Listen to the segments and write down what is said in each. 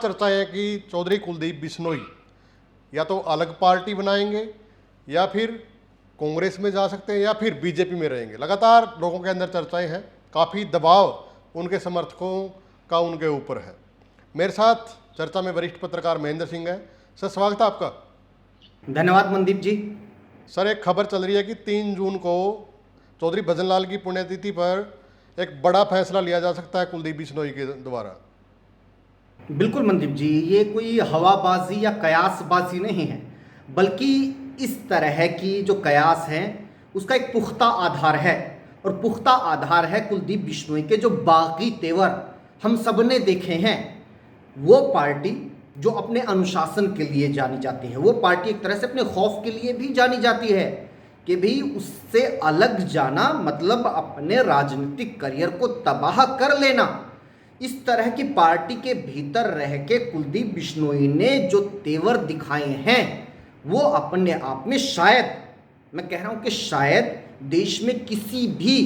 चर्चा है कि चौधरी कुलदीप बिश्नोई या तो अलग पार्टी बनाएंगे या फिर कांग्रेस में जा सकते हैं या फिर बीजेपी में रहेंगे। लगातार लोगों के अंदर चर्चाएं हैं, काफ़ी दबाव उनके समर्थकों का उनके ऊपर है। मेरे साथ चर्चा में वरिष्ठ पत्रकार महेंद्र सिंह है। सर, स्वागत है आपका। धन्यवाद मनदीप जी। सर, एक खबर चल रही है कि 3 जून को चौधरी भजनलाल की पुण्यतिथि पर एक बड़ा फैसला लिया जा सकता है कुलदीप बिश्नोई के द्वारा। बिल्कुल मनदीप जी, ये कोई हवाबाजी या कयासबाजी नहीं है, बल्कि इस तरह की जो कयास है उसका एक पुख्ता आधार है। और पुख्ता आधार है कुलदीप बिश्नोई के जो बागी तेवर हम सब ने देखे हैं। वो पार्टी जो अपने अनुशासन के लिए जानी जाती है, वो पार्टी एक तरह से अपने खौफ के लिए भी जानी जाती है कि भी उससे अलग जाना मतलब अपने राजनीतिक करियर को तबाह कर लेना। इस तरह की पार्टी के भीतर रह के कुलदीप बिश्नोई ने जो तेवर दिखाए हैं वो अपने आप में शायद, मैं कह रहा हूं कि शायद देश में किसी भी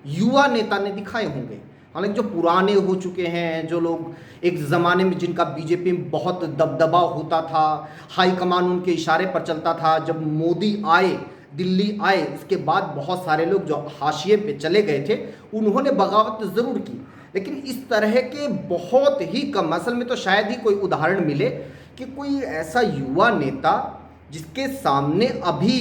युवा नेता ने दिखाए होंगे। हालांकि जो पुराने हो चुके हैं, जो लोग एक ज़माने में जिनका बीजेपी में बहुत दबदबा होता था, हाईकमान उनके इशारे पर चलता था, जब मोदी आए, दिल्ली आए, इसके बाद बहुत सारे लोग जो हाशिए पे चले गए थे उन्होंने बगावत ज़रूर की। लेकिन इस तरह के बहुत ही कम, असल में तो शायद ही कोई उदाहरण मिले कि कोई ऐसा युवा नेता जिसके सामने अभी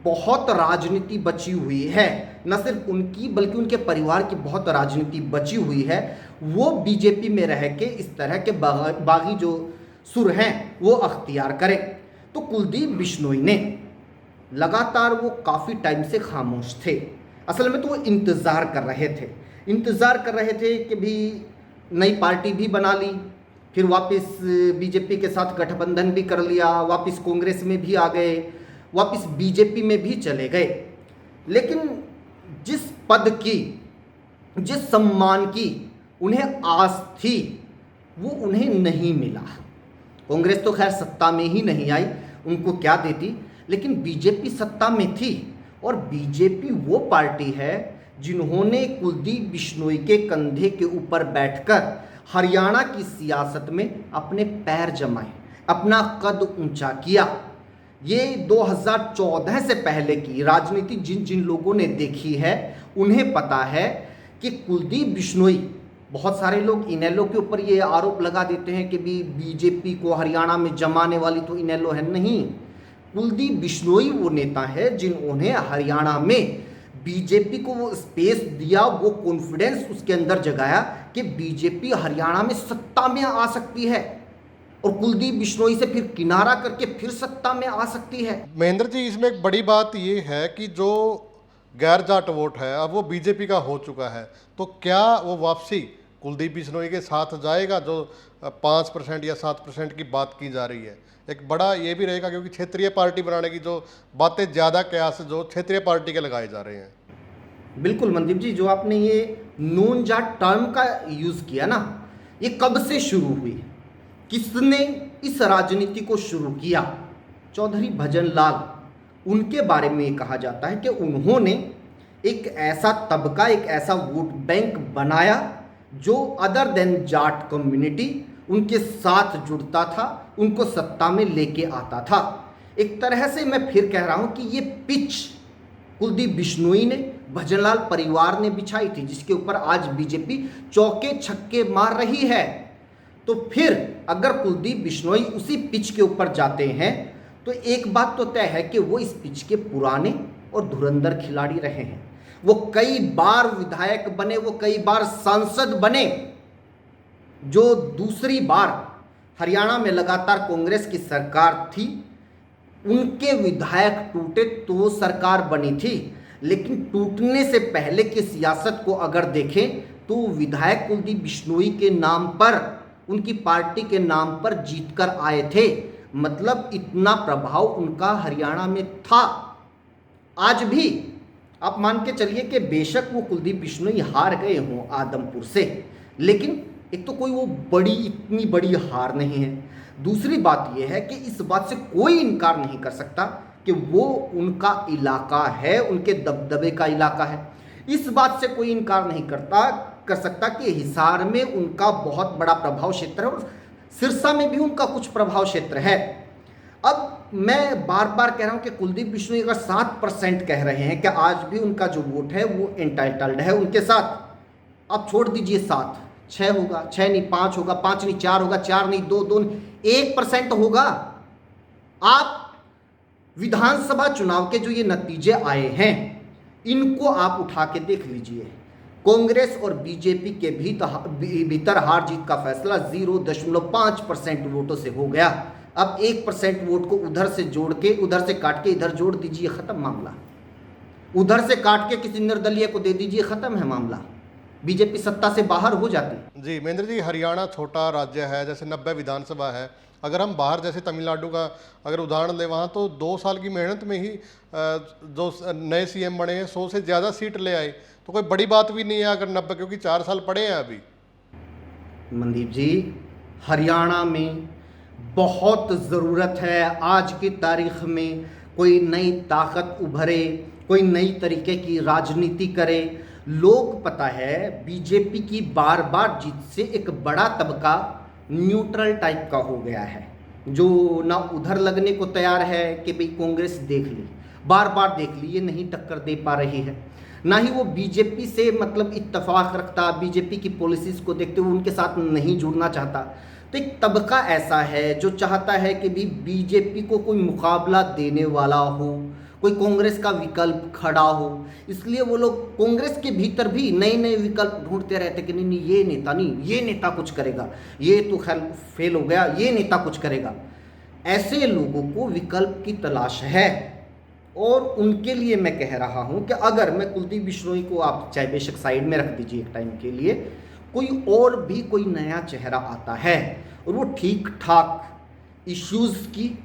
बहुत राजनीति बची हुई है, न सिर्फ उनकी बल्कि उनके परिवार की बहुत राजनीति बची हुई है, वो बीजेपी में रह के इस तरह के बागी जो सुर हैं वो अख्तियार करे। तो कुलदीप बिश्नोई ने लगातार, वो काफ़ी टाइम से खामोश थे। असल में तो वो इंतज़ार कर रहे थे कि भी नई पार्टी भी बना ली, फिर वापस बीजेपी के साथ गठबंधन भी कर लिया, वापस कांग्रेस में भी आ गए, वापस बीजेपी में भी चले गए। लेकिन जिस पद की, जिस सम्मान की उन्हें आस थी वो उन्हें नहीं मिला। कांग्रेस तो खैर सत्ता में ही नहीं आई, उनको क्या देती, लेकिन बीजेपी सत्ता में थी। और बीजेपी वो पार्टी है जिन्होंने कुलदीप बिश्नोई के कंधे के ऊपर बैठकर हरियाणा की सियासत में अपने पैर जमाए, अपना कद ऊंचा किया। ये 2014 से पहले की राजनीति जिन जिन लोगों ने देखी है उन्हें पता है कि कुलदीप बिश्नोई, बहुत सारे लोग इनेलो के ऊपर ये आरोप लगा देते हैं कि भी बीजेपी को हरियाणा में जमाने वाली तो इनेलो है। नहीं, कुलदीप बिश्नोई वो नेता है जिन्होंने हरियाणा में बीजेपी को वो स्पेस दिया, वो कॉन्फिडेंस उसके अंदर जगाया कि बीजेपी हरियाणा में सत्ता में आ सकती है और कुलदीप बिश्नोई से फिर किनारा करके फिर सत्ता में आ सकती है। महेंद्र जी, इसमें एक बड़ी बात ये है कि जो गैर जाट वोट है अब वो बीजेपी का हो चुका है, तो क्या वो वापसी कुलदीप बिश्नोई के साथ जाएगा? जो 5% या 7% की बात की जा रही है, एक बड़ा ये भी रहेगा क्योंकि क्षेत्रीय पार्टी बनाने की जो बातें ज़्यादा कयास जो क्षेत्रीय पार्टी के लगाए जा रहे हैं। बिल्कुल मनदीप जी, जो आपने ये नून जाट टर्म का यूज़ किया ना, ये कब से शुरू हुई, किसने इस राजनीति को शुरू किया? चौधरी भजनलाल, उनके बारे में कहा जाता है कि उन्होंने एक ऐसा तबका, एक ऐसा वोट बैंक बनाया जो अदर देन जाट कम्युनिटी उनके साथ जुड़ता था, उनको सत्ता में लेके आता था। एक तरह से मैं फिर कह रहा हूं कि ये पिच कुलदीप बिश्नोई ने, भजनलाल परिवार ने बिछाई थी, जिसके ऊपर आज बीजेपी चौके छक्के मार रही है। तो फिर अगर कुलदीप बिश्नोई उसी पिच के ऊपर जाते हैं तो एक बात तो तय है कि वो इस पिच के पुराने और धुरंधर खिलाड़ी रहे हैं। वो कई बार विधायक बने, वो कई बार सांसद बने। जो दूसरी बार हरियाणा में लगातार कांग्रेस की सरकार थी, उनके विधायक टूटे तो सरकार बनी थी, लेकिन टूटने से पहले की सियासत को अगर देखें तो विधायक कुलदीप बिश्नोई के नाम पर, उनकी पार्टी के नाम पर जीतकर आए थे। मतलब इतना प्रभाव उनका हरियाणा में था। आज भी आप मान के चलिए कि बेशक वो कुलदीप बिश्नोई हार गए हों आदमपुर से, लेकिन एक तो कोई वो बड़ी, इतनी बड़ी हार नहीं है। दूसरी बात यह है कि इस बात से कोई इनकार नहीं कर सकता कि वो उनका इलाका है, उनके दबदबे का इलाका है। इस बात से कोई इनकार नहीं कर सकता कि हिसार में उनका बहुत बड़ा प्रभाव क्षेत्र है और सिरसा में भी उनका कुछ प्रभाव क्षेत्र है। अब मैं बार बार कह रहा हूं कि कुलदीप बिश्नोई अगर 7% कह रहे हैं कि आज भी उनका जो वोट है वो एंटाइटल्ड है उनके साथ, आप छोड़ दीजिए 7, 6 होगा, 6 नहीं 5 होगा, 5 नहीं 4 होगा, 4 नहीं 2, 2 नहीं 1% होगा। आप विधानसभा चुनाव के जो ये नतीजे आए हैं इनको आप उठा के देख लीजिए। कांग्रेस और बीजेपी के भीतर हार जीत का फैसला 0.5% वोटों से हो गया। अब 1% वोट को उधर से जोड़ के, उधर से काट के इधर जोड़ दीजिए, खत्म मामला। उधर से काट के किसी निर्दलीय को दे दीजिए, खत्म है मामला, बीजेपी सत्ता से बाहर हो जाती। जी महेंद्र जी, हरियाणा छोटा राज्य है, जैसे 90 विधानसभा है। अगर हम बाहर जैसे तमिलनाडु का अगर उदाहरण लें, वहाँ तो 2 साल की मेहनत में ही जो नए सीएम बने हैं 100 से ज़्यादा सीट ले आए, तो कोई बड़ी बात भी नहीं है अगर 90, क्योंकि 4 साल पड़े हैं अभी। मनदीप जी, हरियाणा में बहुत ज़रूरत है आज की तारीख में कोई नई ताकत उभरे, कोई नई तरीके की राजनीति करे। लोग पता है बीजेपी की बार बार जीत से एक बड़ा तबका न्यूट्रल टाइप का हो गया है, जो ना उधर लगने को तैयार है कि भाई कांग्रेस देख ली, बार बार देख ली, ये नहीं टक्कर दे पा रही है, ना ही वो बीजेपी से मतलब इत्तेफाक रखता, बीजेपी की पॉलिसीज़ को देखते हुए उनके साथ नहीं जुड़ना चाहता। तो एक तबका ऐसा है जो चाहता है कि भी बीजेपी को कोई मुकाबला देने वाला हो, कोई कांग्रेस का विकल्प खड़ा हो, इसलिए वो लोग कांग्रेस के भीतर भी नए नए विकल्प ढूंढते रहते कि नहीं ये नेता नहीं, ये नेता कुछ करेगा, ये तो खैर फेल हो गया, ये नेता कुछ करेगा। ऐसे लोगों को विकल्प की तलाश है और उनके लिए मैं कह रहा हूं कि अगर मैं कुलदीप बिश्नोई को आप चाहे बेशक साइड में रख दीजिए एक टाइम के लिए, कोई और भी कोई नया चेहरा आता है और वो ठीक ठाक इश्यूज़ की,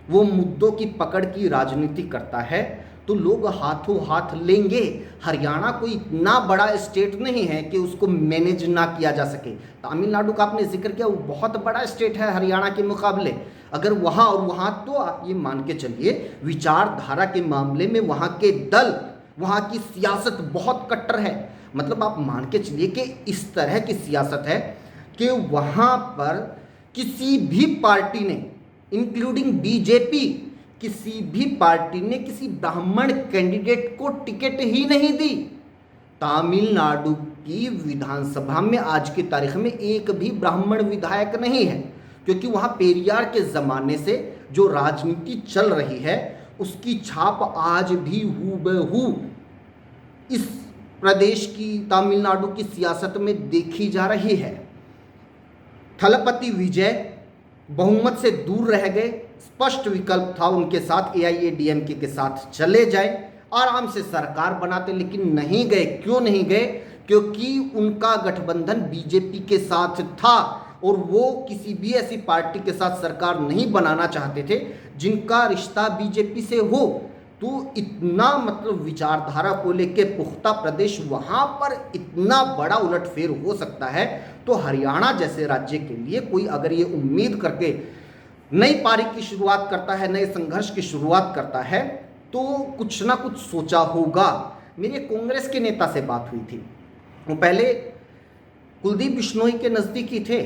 वो मुद्दों की पकड़ की राजनीति करता है तो लोग हाथों हाथ लेंगे। हरियाणा कोई इतना बड़ा स्टेट नहीं है कि उसको मैनेज ना किया जा सके। तमिलनाडु का आपने जिक्र किया, वो बहुत बड़ा स्टेट है हरियाणा के मुकाबले। अगर वहाँ और वहाँ, तो आप ये मान के चलिए विचारधारा के मामले में वहाँ के दल, वहाँ की सियासत बहुत कट्टर है। मतलब आप मान के चलिए कि इस तरह की सियासत है कि वहाँ पर किसी भी पार्टी ने, इंक्लूडिंग बीजेपी, किसी भी पार्टी ने किसी ब्राह्मण कैंडिडेट को टिकट ही नहीं दी। तमिलनाडु की विधानसभा में आज की तारीख में एक भी ब्राह्मण विधायक नहीं है, क्योंकि वहाँ पेरियार के ज़माने से जो राजनीति चल रही है उसकी छाप आज भी हूबहू इस प्रदेश की, तमिलनाडु की सियासत में देखी जा रही है। थलपति विजय बहुमत से दूर रह गए, स्पष्ट विकल्प था उनके साथ एआईएडीएमके के साथ चले जाए, आराम से सरकार बनाते, लेकिन नहीं गए। क्यों नहीं गए? क्योंकि उनका गठबंधन बीजेपी के साथ था और वो किसी भी ऐसी पार्टी के साथ सरकार नहीं बनाना चाहते थे जिनका रिश्ता बीजेपी से हो। तो इतना मतलब विचारधारा को लेके पुख्ता प्रदेश, वहाँ पर इतना बड़ा उलटफेर हो सकता है। तो हरियाणा जैसे राज्य के लिए कोई अगर ये उम्मीद करके नई पारी की शुरुआत करता है, नए संघर्ष की शुरुआत करता है, तो कुछ ना कुछ सोचा होगा। मेरे कांग्रेस के नेता से बात हुई थी, वो पहले कुलदीप बिश्नोई के नज़दीकी थे।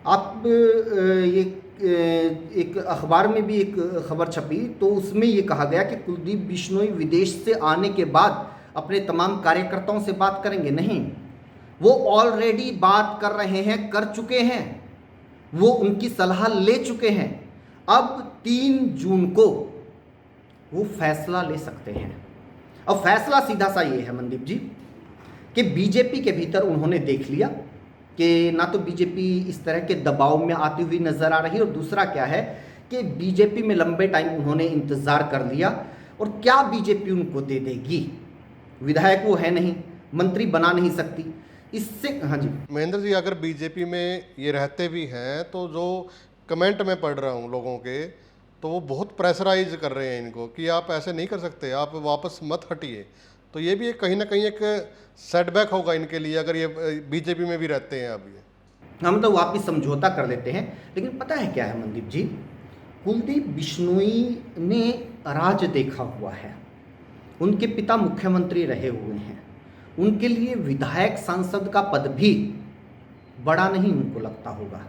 आप ये एक अखबार में भी एक खबर छपी, तो उसमें ये कहा गया कि कुलदीप बिश्नोई विदेश से आने के बाद अपने तमाम कार्यकर्ताओं से बात करेंगे। नहीं, वो ऑलरेडी बात कर रहे हैं, कर चुके हैं, वो उनकी सलाह ले चुके हैं। अब 3 जून को वो फैसला ले सकते हैं। अब फैसला सीधा सा ये है मनदीप जी कि बीजेपी के भीतर उन्होंने देख लिया कि ना तो बीजेपी इस तरह के दबाव में आती हुई नज़र आ रही, और दूसरा क्या है कि बीजेपी में लंबे टाइम उन्होंने इंतज़ार कर लिया, और क्या बीजेपी उनको दे देगी? विधायक वो है नहीं, मंत्री बना नहीं सकती, इससे। हाँ जी महेंद्र जी, अगर बीजेपी में ये रहते भी हैं तो जो कमेंट मैं पढ़ रहा हूँ लोगों के, तो वो बहुत प्रेशराइज कर रहे हैं इनको कि आप ऐसे नहीं कर सकते, आप वापस मत हटिए। तो ये भी एक कहीं ना कहीं एक सेटबैक होगा इनके लिए अगर ये बीजेपी में भी रहते हैं। अब ये हम तो वापिस समझौता कर लेते हैं। लेकिन पता है क्या है मनदीप जी, कुलदीप बिश्नोई ने राज देखा हुआ है, उनके पिता मुख्यमंत्री रहे हुए हैं, उनके लिए विधायक सांसद का पद भी बड़ा नहीं उनको लगता होगा।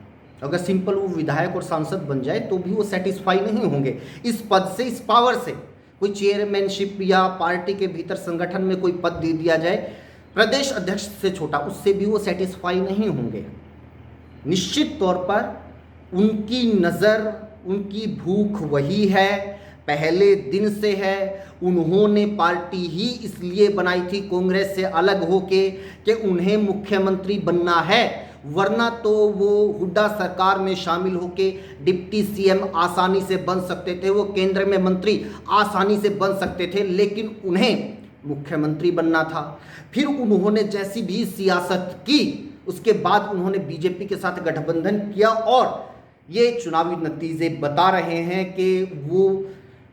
अगर सिंपल वो विधायक और सांसद बन जाए तो भी वो सेटिस्फाई नहीं होंगे इस पद से, इस पावर से। कोई चेयरमैनशिप या पार्टी के भीतर संगठन में कोई पद दे दिया जाए प्रदेश अध्यक्ष से छोटा, उससे भी वो सेटिस्फाई नहीं होंगे। निश्चित तौर पर उनकी नज़र, उनकी भूख वही है, पहले दिन से है। उन्होंने पार्टी ही इसलिए बनाई थी कांग्रेस से अलग होके कि उन्हें मुख्यमंत्री बनना है, वरना तो वो हुड्डा सरकार में शामिल होके डिप्टी सीएम आसानी से बन सकते थे, वो केंद्र में मंत्री आसानी से बन सकते थे, लेकिन उन्हें मुख्यमंत्री बनना था। फिर उन्होंने जैसी भी सियासत की, उसके बाद उन्होंने बीजेपी के साथ गठबंधन किया और ये चुनावी नतीजे बता रहे हैं कि वो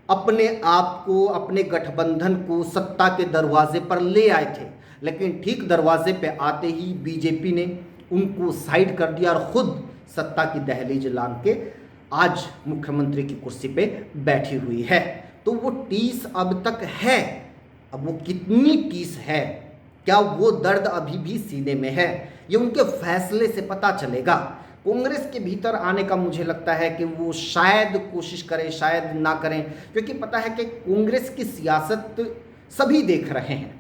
अपने आप को, अपने गठबंधन को सत्ता के दरवाजे पर ले आए थे, लेकिन ठीक दरवाजे पे आते ही बीजेपी ने उनको साइड कर दिया और खुद सत्ता की दहलीज लांघ के आज मुख्यमंत्री की कुर्सी पे बैठी हुई है। तो वो टीस अब तक है, अब वो कितनी टीस है, क्या वो दर्द अभी भी सीने में है, ये उनके फैसले से पता चलेगा। कांग्रेस के भीतर आने का मुझे लगता है कि वो शायद कोशिश करें, शायद ना करें, क्योंकि पता है कि कांग्रेस की सियासत सभी देख रहे हैं।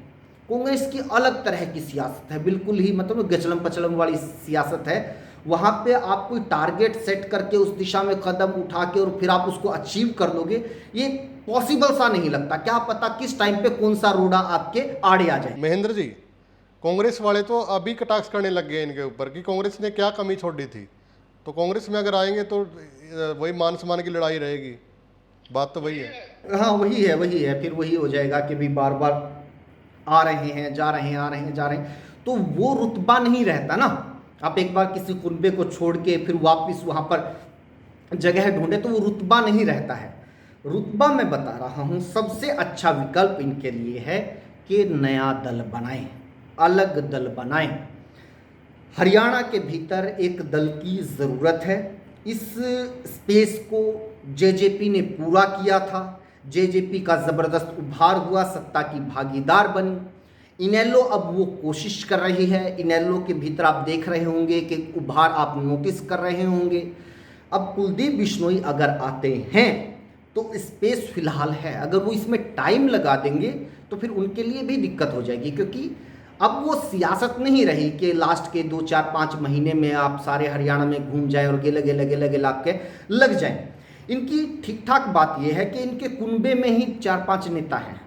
कांग्रेस की अलग तरह की सियासत है, बिल्कुल ही मतलब गचलम पचलम वाली सियासत है। वहाँ पे आप कोई टारगेट सेट करके उस दिशा में कदम उठा के और फिर आप उसको अचीव कर लोगे, ये पॉसिबल सा नहीं लगता। क्या पता किस टाइम पे कौन सा रोड़ा आपके आड़े आ जाए। महेंद्र जी, कांग्रेस वाले तो अभी कटाक्ष करने लग गए इनके ऊपर कि कांग्रेस ने क्या कमी छोड़ी थी, तो कांग्रेस में अगर आएंगे तो वही मान सम्मान की लड़ाई रहेगी। बात तो वही है। हाँ वही है, फिर वही हो जाएगा कि भी बार बार आ रहे हैं, जा रहे हैं, आ रहे हैं, जा रहे हैं, तो वो रुतबा नहीं रहता ना। आप एक बार किसी कुनबे को छोड़ के फिर वापस वहाँ पर जगह ढूंढे तो वो रुतबा नहीं रहता है। रुतबा मैं बता रहा हूँ, सबसे अच्छा विकल्प इनके लिए है कि नया दल बनाएं, अलग दल बनाएं। हरियाणा के भीतर एक दल की ज़रूरत है। इस स्पेस को जेजेपी ने पूरा किया था, जेजेपी का ज़बरदस्त उभार हुआ, सत्ता की भागीदार बनी। इनेलो अब वो कोशिश कर रही है। इनेलो के भीतर आप देख रहे होंगे कि उभार आप नोटिस कर रहे होंगे। अब कुलदीप बिश्नोई अगर आते हैं तो स्पेस फिलहाल है, अगर वो इसमें टाइम लगा देंगे तो फिर उनके लिए भी दिक्कत हो जाएगी, क्योंकि अब वो सियासत नहीं रही कि लास्ट के 2-4-5 महीने में आप सारे हरियाणा में घूम जाए और गेले गेले गेले गेला के लग जाए। इनकी ठीक ठाक बात यह है कि इनके कुनबे में ही 4-5 नेता हैं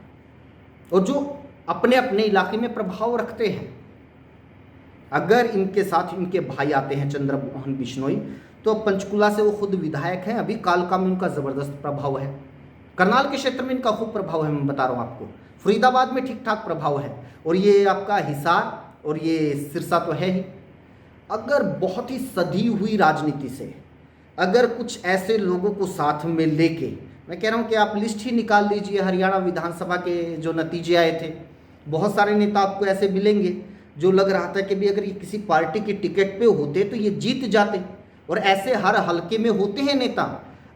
और जो अपने अपने इलाके में प्रभाव रखते हैं। अगर इनके साथ इनके भाई आते हैं चंद्रमोहन बिश्नोई, तो पंचकुला से वो खुद विधायक हैं, अभी कालका में उनका ज़बरदस्त प्रभाव है, करनाल के क्षेत्र में इनका खूब प्रभाव है, मैं बता रहा हूँ आपको, फरीदाबाद में ठीक ठाक प्रभाव है, और ये आपका हिसार और ये सिरसा तो है ही। अगर बहुत ही सधी हुई राजनीति से अगर कुछ ऐसे लोगों को साथ में लेके, मैं कह रहा हूँ कि आप लिस्ट ही निकाल लीजिए हरियाणा विधानसभा के जो नतीजे आए थे, बहुत सारे नेता आपको ऐसे मिलेंगे जो लग रहा था कि भी अगर ये किसी पार्टी की टिकट पे होते तो ये जीत जाते, और ऐसे हर हलके में होते हैं नेता।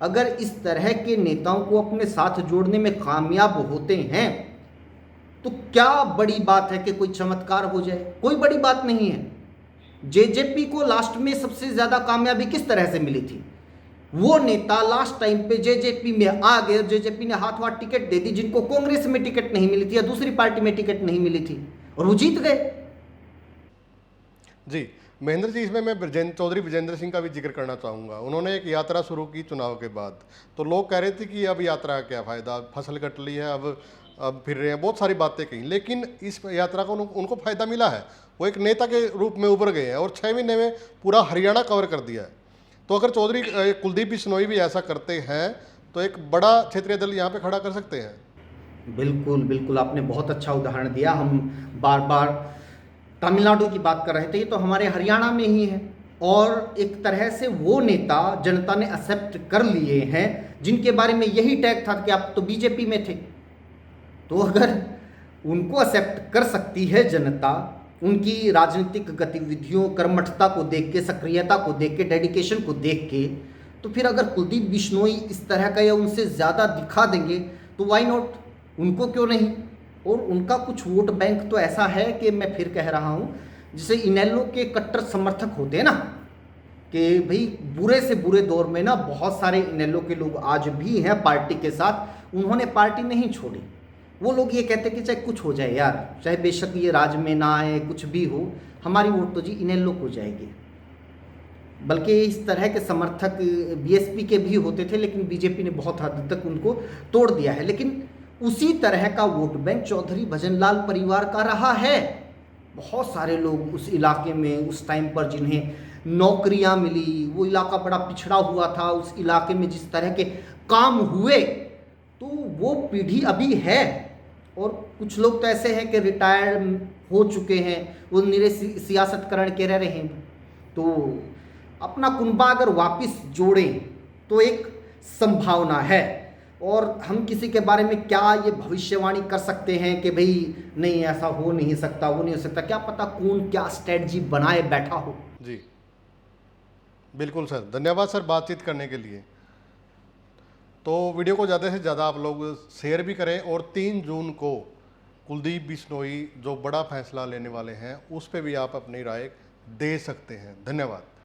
अगर इस तरह के नेताओं को अपने साथ जोड़ने में कामयाब होते हैं तो क्या बड़ी बात है कि कोई चमत्कार हो जाए, कोई बड़ी बात नहीं है। जेजेपी को लास्ट में सबसे ज़्यादा कामयाबी किस तरह से मिली थी, वो नेता लास्ट टाइम पे जेजेपी में आ गए, जेजेपी ने हाथ हाथ टिकट दे दी जिनको कांग्रेस में टिकट नहीं मिली थी या दूसरी पार्टी में टिकट नहीं मिली थी, और वो जीत गए। जी महेंद्र जी, इसमें मैं चौधरी विजेंद्र सिंह का भी जिक्र करना चाहूँगा। उन्होंने एक यात्रा शुरू की चुनाव के बाद, तो लोग कह रहे थे कि अब यात्रा का क्या फ़ायदा, फसल कट ली है, अब फिर रहे हैं, बहुत सारी बातें कही, लेकिन इस यात्रा का उनको फ़ायदा मिला है। वो एक नेता के रूप में उभर गए हैं और 6 महीने में पूरा हरियाणा कवर कर दिया है। तो अगर चौधरी कुलदीप बिश्नोई भी ऐसा करते हैं तो एक बड़ा क्षेत्रीय दल यहाँ पे खड़ा कर सकते हैं। बिल्कुल बिल्कुल, आपने बहुत अच्छा उदाहरण दिया। हम बार बार तमिलनाडु की बात कर रहे थे, ये तो हमारे हरियाणा में ही है, और एक तरह से वो नेता जनता ने एक्सेप्ट कर लिए हैं जिनके बारे में यही टैग था कि आप तो बीजेपी में थे। तो अगर उनको एक्सेप्ट कर सकती है जनता, उनकी राजनीतिक गतिविधियों, कर्मठता को देख के, सक्रियता को देख के, डेडिकेशन को देख के, तो फिर अगर कुलदीप बिश्नोई इस तरह का या उनसे ज़्यादा दिखा देंगे तो वाई नॉट, उनको क्यों नहीं। और उनका कुछ वोट बैंक तो ऐसा है कि मैं फिर कह रहा हूँ, जैसे इनेलो के कट्टर समर्थक होते हैं ना, कि भाई बुरे से बुरे दौर में ना बहुत सारे इनेलो के लोग आज भी हैं पार्टी के साथ, उन्होंने पार्टी नहीं छोड़ी। वो लोग ये कहते कि चाहे कुछ हो जाए यार, चाहे बेशक ये राज में ना आए, कुछ भी हो, हमारी वोट तो जी इनेलो को जाएगी। बल्कि इस तरह के समर्थक बीएसपी के भी होते थे, लेकिन बीजेपी ने बहुत हद तक उनको तोड़ दिया है। लेकिन उसी तरह का वोट बैंक चौधरी भजनलाल परिवार का रहा है। बहुत सारे लोग उस इलाके में उस टाइम पर जिन्हें नौकरियां मिली, वो इलाका बड़ा पिछड़ा हुआ था, उस इलाके में जिस तरह के काम हुए, तो वो पीढ़ी अभी है। और कुछ लोग तो ऐसे हैं कि रिटायर हो चुके हैं, वो निरे सियासतकरण के रह रहे हैं। तो अपना कुनबा अगर वापस जोड़ें तो एक संभावना है। और हम किसी के बारे में क्या ये भविष्यवाणी कर सकते हैं कि भाई नहीं ऐसा हो नहीं सकता, वो नहीं हो सकता, क्या पता कौन क्या स्ट्रेटजी बनाए बैठा हो। जी बिल्कुल सर, धन्यवाद सर बातचीत करने के लिए। तो वीडियो को ज़्यादा से ज़्यादा आप लोग शेयर भी करें, और 3 जून को कुलदीप बिश्नोई जो बड़ा फैसला लेने वाले हैं उस पर भी आप अपनी राय दे सकते हैं। धन्यवाद।